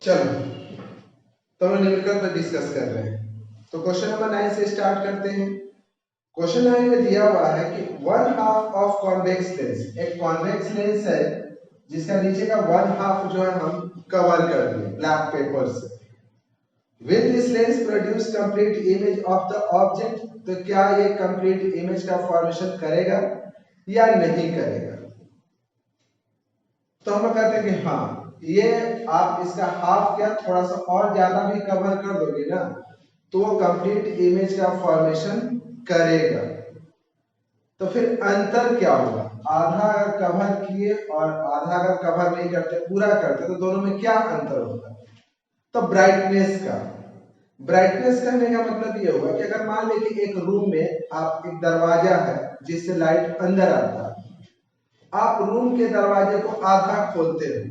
चलो तो हम न्यूमेरिकल पर डिस्कस कर रहे हैं। तो क्वेश्चन नंबर 9 से स्टार्ट करते हैं। क्वेश्चन 9 में दिया हुआ है कि 1/2 ऑफ कॉन्वेक्स लेंस, एक कॉन्वेक्स लेंस है जिसका नीचे का 1/2 जो है हम कवर कर दिए ब्लैक पेपर से। Will this lens produce complete image of the object, तो क्या ये कंप्लीट इमेज का फॉर्मेशन करेगा या नहीं करेगा। तो हम कहते हैं कि हाँ, ये आप इसका हाफ क्या थोड़ा सा और ज्यादा भी कवर कर दोगे ना तो वो कंप्लीट इमेज का फॉर्मेशन करेगा। तो फिर अंतर क्या होगा, आधा अगर कवर किए और आधा अगर कवर नहीं करते पूरा करते तो दोनों में क्या अंतर होगा। तो ब्राइटनेस कहने का मतलब ये होगा कि अगर मान लीजिए एक रूम में आप एक दरवाजा है जिससे लाइट अंदर आता है, आप रूम के दरवाजे को आधा खोलते हो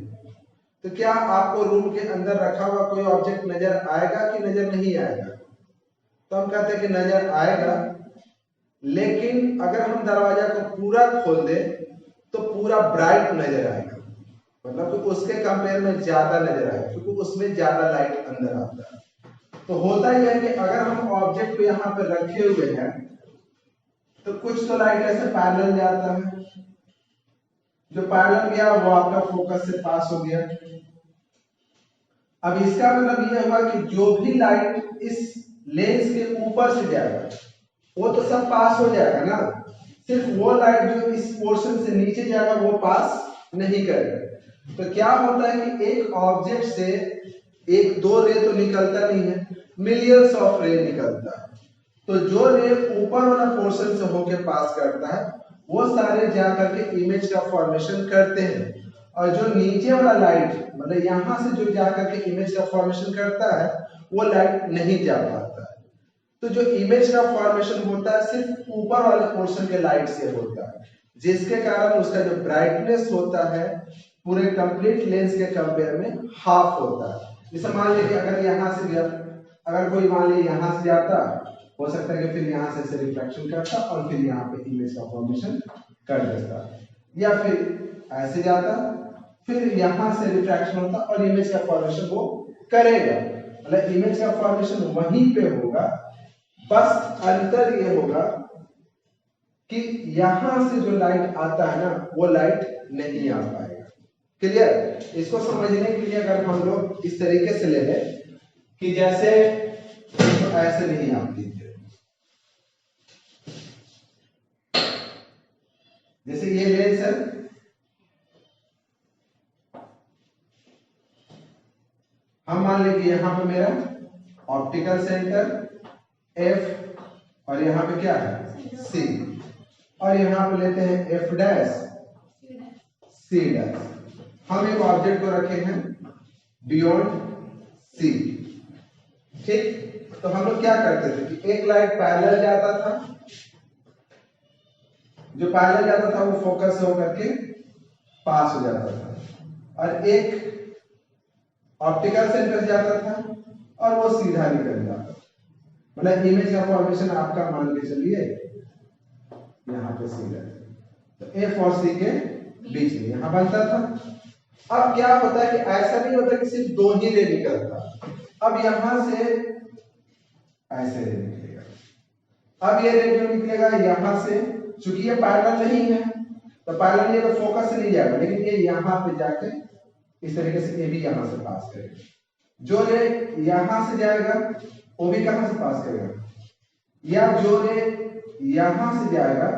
तो क्या आपको रूम के अंदर रखा हुआ कोई ऑब्जेक्ट नजर आएगा कि नजर नहीं आएगा। तो हम कहते हैं कि नजर आएगा, लेकिन अगर हम दरवाजा को पूरा खोल दें तो पूरा ब्राइट नजर आएगा, मतलब कि उसके कंपेयर में ज्यादा नजर आएगा क्योंकि उसमें ज्यादा लाइट अंदर आता है। तो होता यह है कि अगर हम ऑब्जेक्ट को यहाँ पे रखे हुए हैं तो कुछ तो लाइट ऐसे पैरेलल जाता है, जो पैरेलल गया वो आपका फोकस से पास हो गया। अब इसका मतलब यह हुआ कि जो भी लाइट इस लेंस के ऊपर से जाएगा वो तो सब पास हो जाएगा ना, सिर्फ वो लाइट जो इस पोर्शन से नीचे जाएगा वो पास नहीं करेगा। तो क्या होता है कि एक ऑब्जेक्ट से एक दो रे तो निकलता नहीं है, मिलियंस ऑफ रे निकलता है। तो जो रे ऊपर वाला पोर्शन से होके पास करता है वो सारे जाकर के इमेज का फॉर्मेशन करते हैं, और जो नीचे वाला लाइट मतलब यहां से जो जाकर के इमेज का फॉर्मेशन करता है वो लाइट नहीं जा पाता है। तो जो इमेज का फॉर्मेशन होता है सिर्फ ऊपर वाले पोर्शन के लाइट से होता है, जिसके कारण उसका जो ब्राइटनेस होता है पूरे कंप्लीट लेंस के कंपेयर में हाफ होता है। जैसे मान लीजिए अगर यहां से गया, अगर कोई मान लीजिए यहां से जाता, हो सकता है कि फिर यहां से रिफ्लेक्शन करता और फिर यहाँ पे इमेज का फॉर्मेशन कर देता, या फिर ऐसे जाता फिर यहां से रिफ्रैक्शन होता और इमेज का फॉर्मेशन वो करेगा, मतलब इमेज का फॉर्मेशन वहीं पे होगा। बस अंतर ये होगा कि यहां से जो लाइट आता है ना वो लाइट नहीं आ पाएगा। क्लियर। इसको समझने के लिए अगर हम लोग इस तरीके से ले लें कि जैसे तो ऐसे नहीं आप लीजिए, जैसे ये लेंस है, हम मान लें कि यहां पे मेरा ऑप्टिकल सेंटर F और यहां पे क्या है C, और यहां पे लेते हैं F डैश C डैश। हम एक ऑब्जेक्ट को रखे हैं बियॉन्ड C, ठीक। तो हम लोग क्या करते थे कि एक लाइट पैरेलल जाता था, जो पैरेलल जाता था वो फोकस से होकर के पास हो जाता था, और एक ऑप्टिकल सेंटर जाता था और वो सीधा निकल जाता था। मतलब इमेज का फॉर्मेशन आपका मान के चलिए यहाँ पे सीधा, तो F और C के बीच में यहां बनता था। अब क्या होता है कि ऐसा नहीं होता कि सिर्फ दो ही रे निकलता, अब यहां से ऐसे रे निकलेगा। अब ये रे जो निकलेगा यहां से, चूंकि ये पैरेलल नहीं है तो पैरेलल ये तो फोकस से नहीं जाएगा, लेकिन ये यहां पे जाके इस तरीके से ये भी यहां से पास करेगा। जो रे यहां से जाएगा वो भी कहां से पास करेगा, या जो रे यहां से जाएगा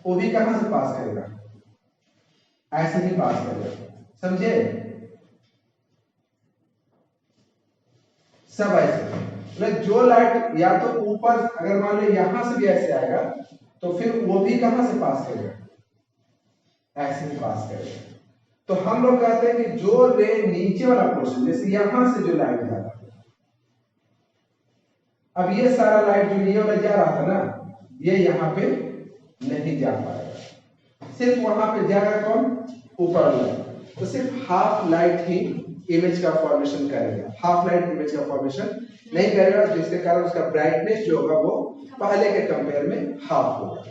वो भी कहां से पास करेगा, ऐसे ही पास करेगा। समझे सब ऐसे, मतलब जो लाइट या तो ऊपर अगर मान लो यहां से भी ऐसे आएगा तो फिर वो भी कहां से पास करेगा, ऐसे ही पास करेगा। तो हम लोग कहते हैं कि जो रे नीचे वाला पोर्शन, जैसे यहां से जो लाइट जा रहा है, अब ये सारा लाइट जो ये वाला जा रहा था ना ये यहां पे नहीं जा पाएगा, सिर्फ वहां पे जाएगा कौन, ऊपर वाला। तो सिर्फ हाफ लाइट ही इमेज का फॉर्मेशन करेगा, हाफ लाइट इमेज का फॉर्मेशन नहीं करेगा, जिसके कारण उसका ब्राइटनेस जो होगा वो पहले के कंपेयर में हाफ होगा।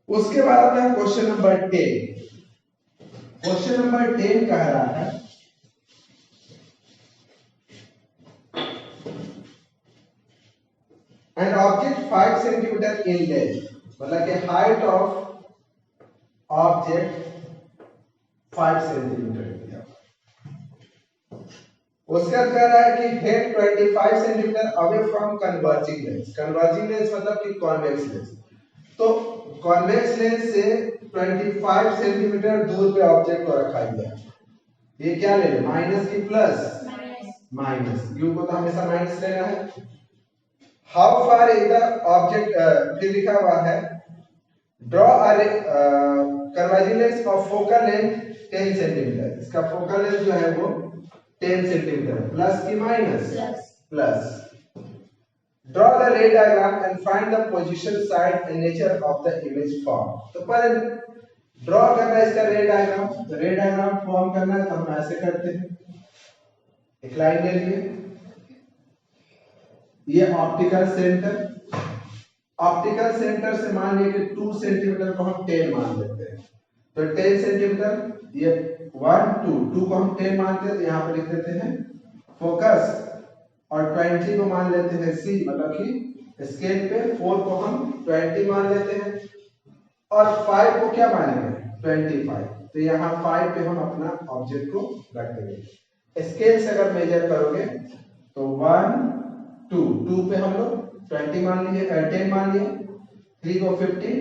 उसके बाद आता है क्वेश्चन नंबर 10। क्वेश्चन नंबर 10 कह रहा है and object 5 centimetre in length, मतलब कि हाइट ऑफ ऑब्जेक्ट 5 सेंटीमीटर दिया। उसके बाद कह रहा है कि head 25 centimetre away from converging lens. Converging lens मतलब कि कॉन्वेक्स लेंस। तो कॉन्वेक्स लेंस से 25 सेंटीमीटर दूर पे ऑब्जेक्ट को रखा गया। ये क्या ले माइनस की प्लस? माइनस। यू को तो हमेशा माइनस लेना है। How far is the object, फिर लिखा हुआ है draw converging lens of focal length 10 centimetre. इसका फोकल लेंथ जो है वो 10 सेंटीमीटर, प्लस की माइनस? प्लस। ड्रॉ द रे diagram and find the position, size and nature of the image form. तो पहले ड्रॉ करना है इसका रे डायग्राम। तो रे डायग्राम फॉर्म करना है तो हम ऐसे करते हैं, एक लाइन ले लिए, ये ऑप्टिकल सेंटर, ऑप्टिकल सेंटर से मान लिए कि 2 सेंटीमीटर को हम 10 मान लेते हैं। तो 10 सेंटीमीटर, ये 1 2 को हम 10 मानते हैं तो यहाँ पर लिख देते हैं फोकस, और 20 को मान लेते हैं सी, मतलब कि स्केल पे 4 को हम 20 मान लेते हैं, और 5 को क्या मानेंगे? 25। तो यहाँ 5 पे हम अपना ऑब्जेक्ट को रख देंगे। स्केल से अगर मेजर करोगे तो 1 2 पे हम लोग 20 मान लिए, 10 मान लिए, 3 को 15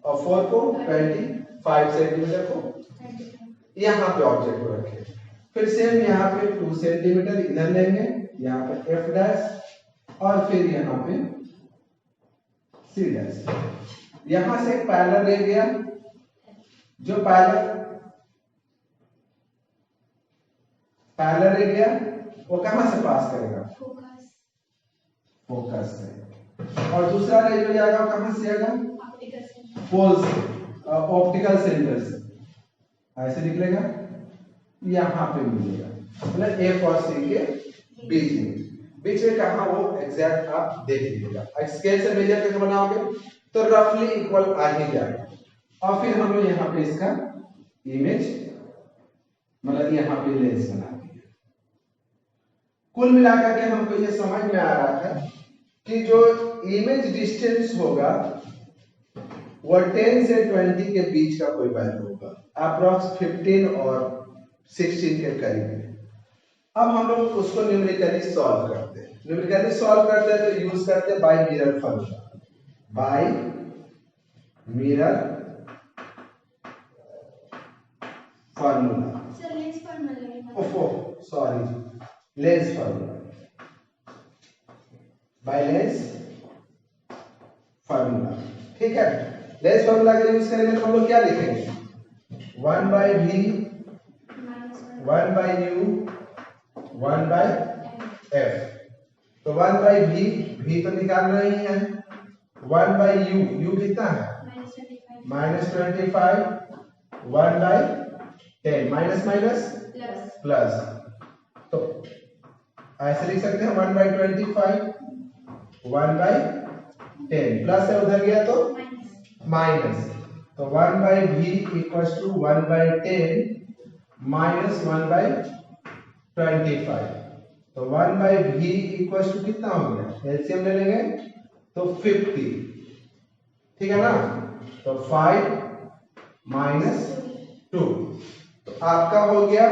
और 4 को 25 सेंटीमीटर को यहाँ पे ऑब्जेक्ट को रखें। फिर सेम यहाँ पे 2 सेंटीमीटर इधर लेंगे, यहाँ पे एफ डैश, और फिर यहाँ पे सी डैश। यहां से एक पैरेलल ले गया, जो पैरेलल ले गया वो कहां से पास करेगा? फोकस से। और दूसरा रे जो जाएगा वो कहां से आएगा? पोल से, ऑप्टिकल सेंटर से। ऐसे निकलेगा, यहां पे मिलेगा, मतलब एफ और सी के बीच में कहा वो एग्जैक्ट आप देख लीजिएगा। स्केल से मेजर करके बनाओगे तो रफली इक्वल आ ही जाएगा। और फिर हम लोग यहाँ पे इसका इमेज, मतलब यहाँ पे लेंस बना दिया। कुल मिलाकर के हमको ये समझ में आ रहा था कि जो इमेज डिस्टेंस होगा वो 10 से 20 के बीच का कोई वैल्यू होगा, अप्रॉक्स 15 और 16 के करीब। अब हम लोग उसको न्यूमेरिकली सॉल्व करते हैं। न्यूमेरिकली सॉल्व करते हैं तो यूज करते हैं by mirror formula. By mirror formula, sorry lens formula, by lens formula. ठीक है, लेंस फार्मूला का यूज करेंगे तो हम लोग क्या लिखेंगे? 1 by v 1 by u 1 by f। तो 1 by v तो निकालना ही है, 1 by u कितना है? -25, 1 by 10, माइनस माइनस प्लस। तो ऐसे लिख सकते हैं 1 by 25, 1 by 10, प्लस है उधर गया तो माइनस। तो 1 by v equals to 1 by 10 minus 1 by 25। तो 1 by v इक्वल्स टू कितना हो गया? एलसीएम ले लेंगे तो 50, ठीक है ना? तो 5 माइनस 2, तो आपका हो गया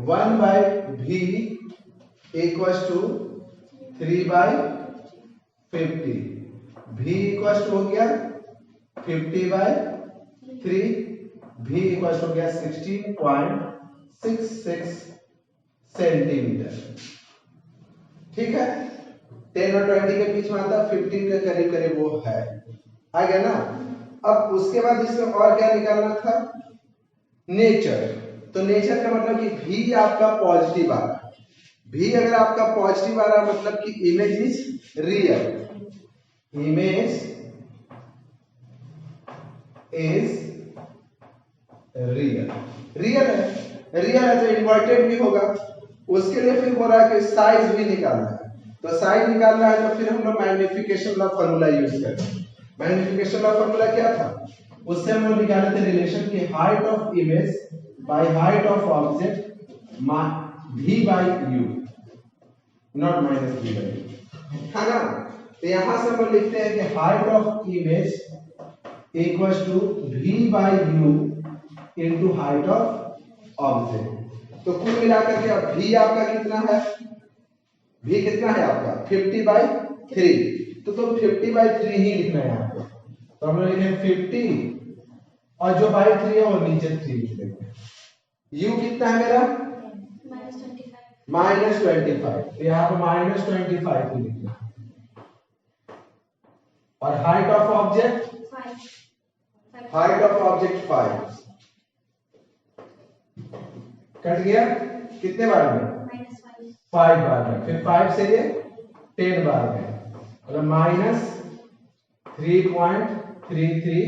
1 by v equals to 3 by 50। v equals to हो गया 50 by 3, v इक्वल्स हो गया 16.66 सेंटीमीटर। ठीक है, 10 और 20 के बीच में आता, 15 के करीब करीब वो है, आ गया ना? अब उसके बाद इसमें और क्या निकालना था? नेचर। तो नेचर का मतलब कि v आपका पॉजिटिव आ रहा है। v अगर आपका पॉजिटिव आ रहा है मतलब कि image is real, image is real. Real है तो इन्वर्टेड भी होगा। उसके लिए फिर हो रहा है कि साइज भी निकालना है। तो साइज निकालना है तो फिर हम लोग मैग्निफिकेशन लॉ फार्मूला यूज करते हैं। मैग्निफिकेशन लॉ फार्मूला क्या था? उससे हम लोग निकाले थे रिलेशन की height of image by height of object v by u। Not minus v by u, है ना। तो यहां से हम लिखते हैं कि height of image equals to v by u into height of object. तो कुल मिलाकर के अब v आपका कितना है, v कितना है आपका 50/3, तो तुम 50/3 ही लिखना है यहाँ पे। तो हम लोग लिखे 50 और जो बाई 3 है वो नीचे 3 लिख देंगे। u कितना है मेरा -25, तो यहाँ पे -25 ही लिखना। और हाइट ऑफ ऑब्जेक्ट 5 कट गया कितने बार में, 5 बार में, फिर 5 से ये 10 बार में, मतलब -3.33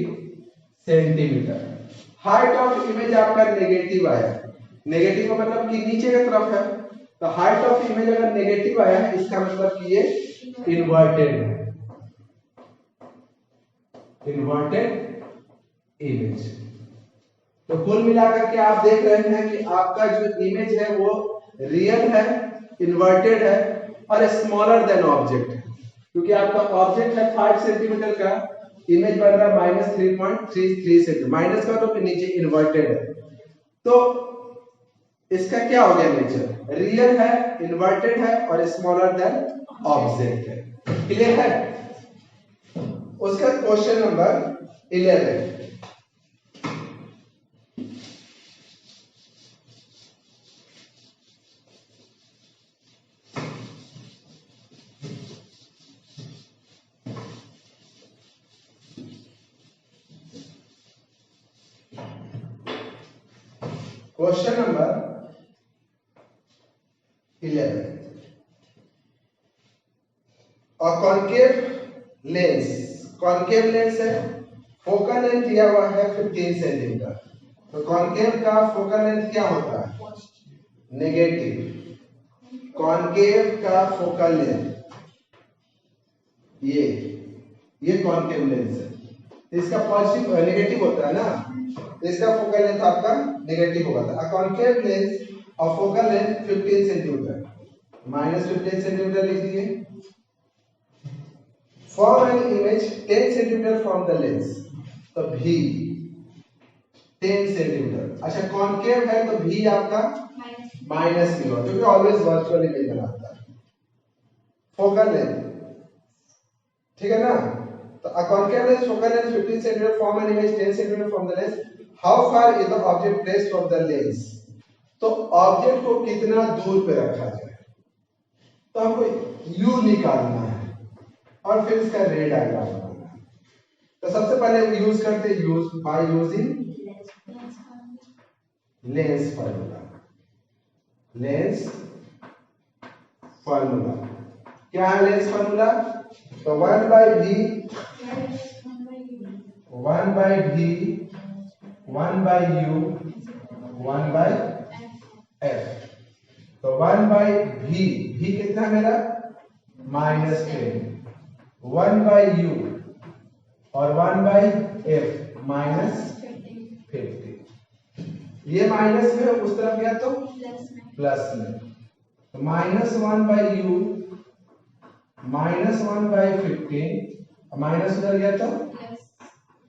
सेंटीमीटर। हाइट ऑफ इमेज आपका नेगेटिव आया, नेगेटिव का मतलब कि नीचे की तरफ है, तो हाइट ऑफ इमेज अगर नेगेटिव आया है इसका मतलब कि ये इन्वर्टेड है, इन्वर्टेड इमेज। तो कुल मिलाकर के आप देख रहे हैं कि आपका जो इमेज है वो रियल है, इन्वर्टेड है और स्मॉलर देन ऑब्जेक्ट है, क्योंकि आपका ऑब्जेक्ट है 5 सेंटीमीटर का, इमेज बन रहा है -3.33 सेंटीमीटर, माइनस का तो फिर नीचे इन्वर्टेड है। तो इसका क्या हो गया नेचर, रियल है, इन्वर्टेड है और स्मॉलर देन ऑब्जेक्ट है। क्लियर है। उसका क्वेश्चन नंबर 11, क्वेश्चन नंबर 11, और कॉन्केव लेंस है, फोकल लेंथ दिया हुआ है 15 सेंटीमीटर। तो कॉन्केव का फोकल लेंथ क्या होता है, नेगेटिव। कॉन्केव का फोकल लेंथ ये कॉन्केव लेंस है, इसका पॉजिटिव नेगेटिव होता है ना, इसका फोकल लेंथ आपका नेगेटिव होगा। कॉन्केव लेंस और फोकल लेंथ 15 सेंटीमीटर, -15 सेंटीमीटर लिख दिए। Form an image 10 centimetre from the lens, तो v 10 सेंटीमीटर। अच्छा कॉन्केव है तो v आपका माइनस की होगा, क्योंकि ऑलवेज वर्चुअल इमेज बनाता है। फोकल लेंथ ठीक है ना, तो concave lens focal length 15 centimetre, form an image 10 centimetre from the lens. How far is the object placed from the lens, तो ऑब्जेक्ट को कितना दूर पे रखा जाए, तो हमको u निकालना है और फिर इसका रे डायग्राम बनाना है। तो सबसे पहले यूज करते हैं by using lens formula. Lens formula क्या है, लेंस फार्मूला, तो 1/v 1/u 1/f। तो 1/v, v कितना मेरा -10, 1/u और 1/f -50। ये माइनस में उस तरफ गया तो प्लस में, तो -1/u -1/15, माइनस उधर गया तो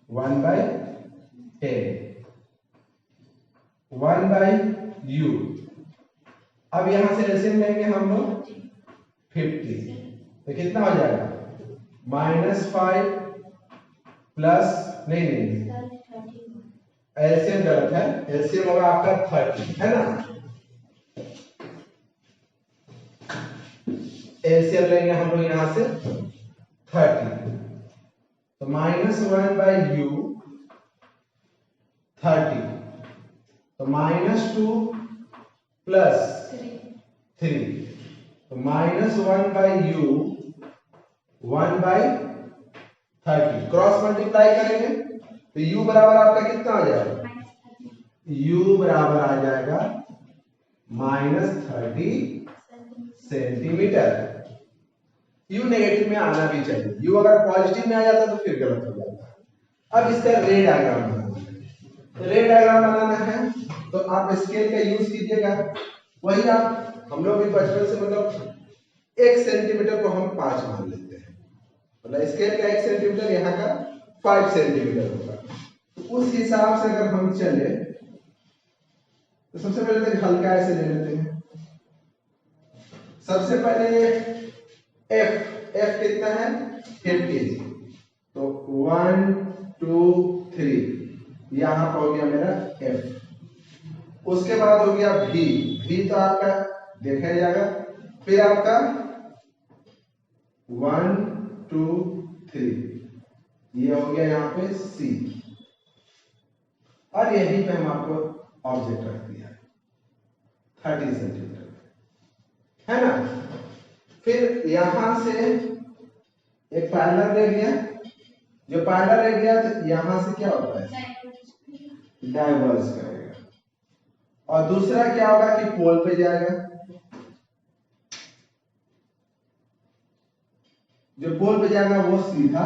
1/10, 1/u। अब यहां से एलसीएम लेंगे हम लोग 50, तो कितना हो जाएगा -5 प्लस नहीं एलसीएम गलत है, एलसीएम होगा आपका 30 है ना। एलसीएम लेंगे हम लोग यहां से 30, तो -1/u 30, तो -2 प्लस 3, तो -1/u 1/30, क्रॉस मल्टीप्लाई करेंगे तो u बराबर आपका कितना आ जाएगा, u बराबर आ जाएगा -30 सेंटीमीटर। u नेगेटिव में आना भी चाहिए, u अगर पॉजिटिव में आ जाता तो फिर गलत हो जाता। अब इसका रे डायग्राम बनाना है, तो रे डायग्राम बनाना है तो आप स्केल का यूज कीजिएगा। वही आप हम लोग भी बचपन से मतलब 1 सेंटीमीटर को हम 5 मान लेते हैं, मतलब स्केल का 1 सेंटीमीटर यहाँ का 5 सेंटीमीटर होगा। तो उस हिसाब से अगर हम चले तो सबसे पहले तो हल्का ऐसे ले लेते हैं। सबसे पहले एफ कितना है 50, तो 1 2 3 यहाँ पर हो गया मेरा एफ। उसके बाद हो गया भी तो आपका देखा जाएगा, फिर आपका 1 2 3 ये हो गया यहाँ पे सी, और यहीं पे हम आपको ऑब्जेक्ट रख दिया 30 सेंटीमीटर, है ना। फिर यहां से एक पैरेलल रह गया, जो पैरेलल रह गया तो यहां से क्या होता है डाइवर्ज करेगा, और दूसरा क्या होगा कि पोल पे जाएगा, जो पोल पे जाएगा वो सीधा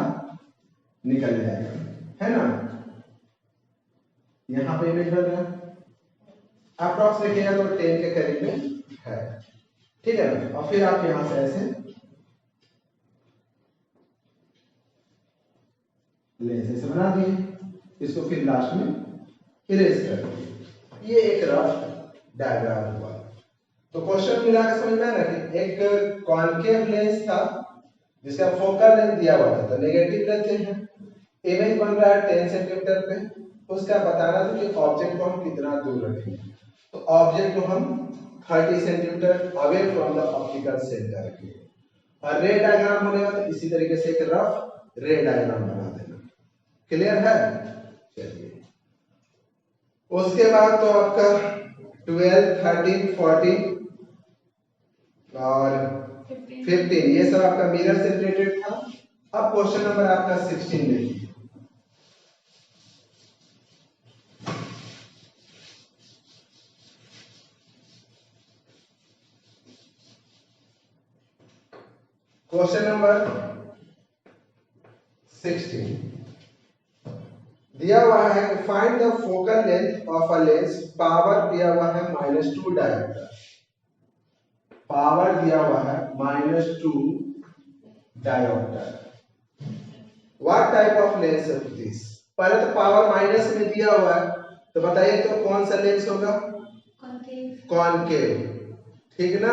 निकल जाएगा, है ना। यहां पे इमेज बन रहा है, अप्रॉक्स देखिएगा तो 10 के करीब में है, ठीक है ना। और फिर आप यहां से ऐसे लेंस ऐसे बना दिए, इसको फिर लास्ट में इरेज कर दिए। ये एक रफ डायग्राम हुआ। तो क्वेश्चन मिला के समझ में आया ना कि एक कॉन्केव लेंस था जिसका फोकल लेंथ दिया हुआ था, तो नेगेटिव लेते हैं, इमेज बन रहा है 10 सेंटीमीटर पे, उसका बताना था कि ऑब्जेक्ट को हम कितना दूर रखेंगे। तो ऑब्जेक्ट को हम 30 centimetre away from the optical centre रखेंगे, और रे डायग्राम बनेगा तो इसी तरीके से एक रफ रे डायग्राम बना देना। क्लियर है? चलिए, उसके बाद तो आपका 12 13 14 और 15 ये सब आपका मिरर से रिलेटेड था। अब क्वेश्चन नंबर आपका 16 देखिए। क्वेश्चन नंबर 16 दिया हुआ है कि find the focal length of a lens, power दिया हुआ है -2 डायोप्टर, पावर दिया हुआ है -2 dioptre. What type of lens is this? पहले तो पावर माइनस में दिया हुआ है, तो बताइए तो कौन सा लेंस होगा? कॉनकेव, ठीक ना।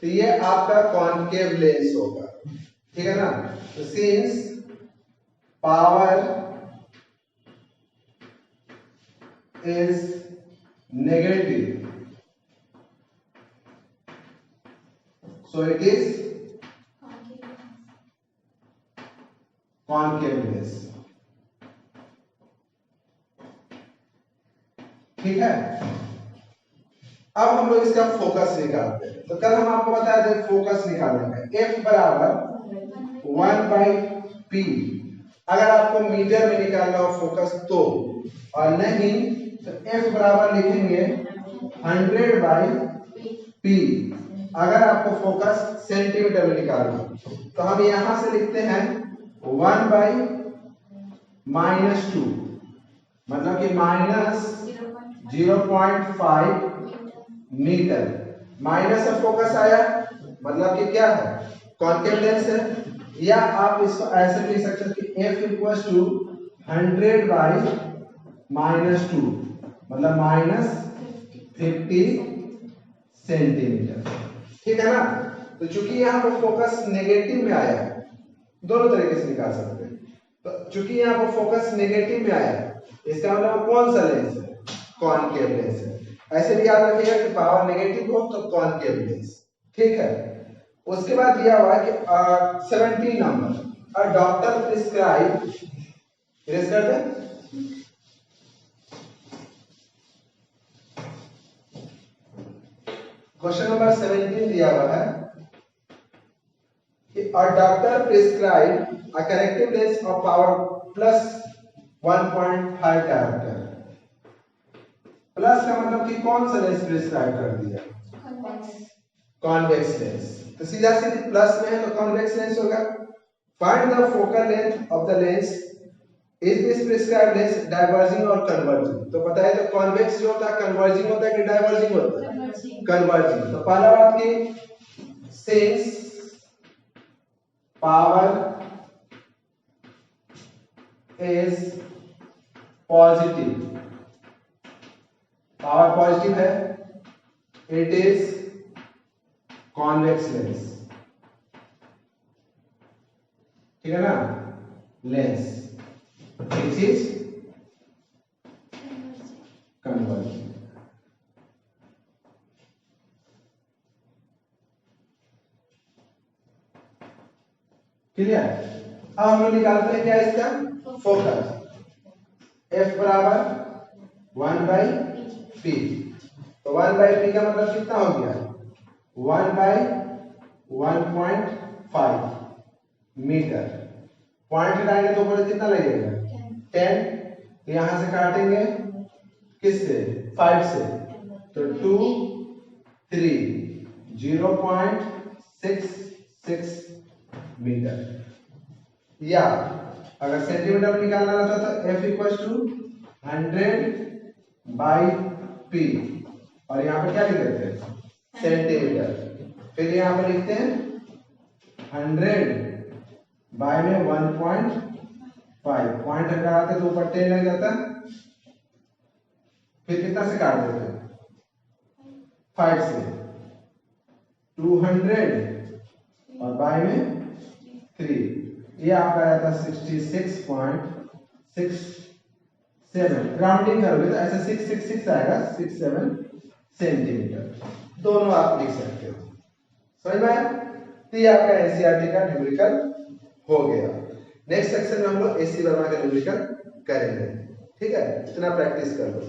तो ये आपका कॉनकेव लेंस होगा, ठीक है ना। तो since power is negative, so it is concave lens, ठीक है। अब हम लोग इसका फोकस निकालते हैं। तो कल हम आपको बताया था फोकस निकालने का F बराबर 1/P, अगर आपको मीटर में निकालना हो फोकस तो, और नहीं तो F बराबर लिखेंगे 100/P अगर आपको फोकस सेंटीमीटर में निकालना हो। तो हम यहां से लिखते हैं 1/-2, मतलब कि -0.5 मीटर। माइनस से फोकस आया मतलब कि क्या है कॉन्केव लेंस है, या आप इसको ऐसे लिख सकते हैं कि F = 100/-2 मतलब -50 सेंटीमीटर, ठीक है ना। तो चूंकि यहाँ पर फोकस नेगेटिव में आया है, दोनों तरीके से निकाल सकते हैं। तो चूंकि यहाँ पर फोकस नेगेटिव में आया है, इसका मतलब कौन सा लेंस है? कॉनकेव लेंस है। ऐसे भी याद रखिएगा कि पावर नेगेटिव हो तो कॉनकेव लेंस, ठीक है। उसके बाद दिया हुआ है कि 17 नंबर डॉक्टर प्रिस्क्राइब, इरेज कर दें। क्वेश्चन नंबर 17 दिया हुआ है कि a doctor prescribed a corrective lens of power +1.5 diopter। Plus का मतलब कि कौन सा लेंस प्रिस्क्राइब कर दिया? Convex lens. तो सीधा सीधी प्लस में है तो कॉन्वेक्स लेंस होगा। Find the focal length of the lens, is this prescribed lens diverging और कन्वर्जिंग? तो बताइए तो कॉन्वेक्स जो होता है कन्वर्जिंग होता है कि डाइवर्जिंग होता है? कन्वर्जिंग। तो पहला बात की since power is positive, power positive है, इट इज कॉन्वेक्स लेंस, ठीक है ना, lens which is converging. Clear. अब हम लोग निकालते हैं क्या इसका फोकस, एफ बराबर 1/p, तो 1/p का मतलब कितना हो गया, 1/1.5 मीटर। पॉइंट हटाएंगे तो ऊपर कितना लगेगा 10, तो यहां से काटेंगे किससे 5 से, तो 2 3 0.66 मीटर। या अगर सेंटीमीटर में निकालना रहता तो F इक्वल टू 100/p, और यहाँ पर क्या लिख देते हैं सेंटीमीटर, फिर यहाँ पर लिखते हैं 100/1.5, पॉइंट हटाते तो ऊपर 10 लग जाता, फिर कितना से काट देते हैं 5 से, 200 और बाय में 3, ये आपका आया था 66.67, राउंडिंग करोगे तो ऐसे 666 आएगा, 67 सेंटीमीटर, दोनों आप लिख सकते हो। समझ में आया? तो ये आपका एनसीईआरटी का न्यूमेरिकल हो गया। नेक्स्ट सेक्शन में हम लोग एसी वर्मा का न्यूमेरिकल करेंगे, ठीक है, इतना प्रैक्टिस कर लो।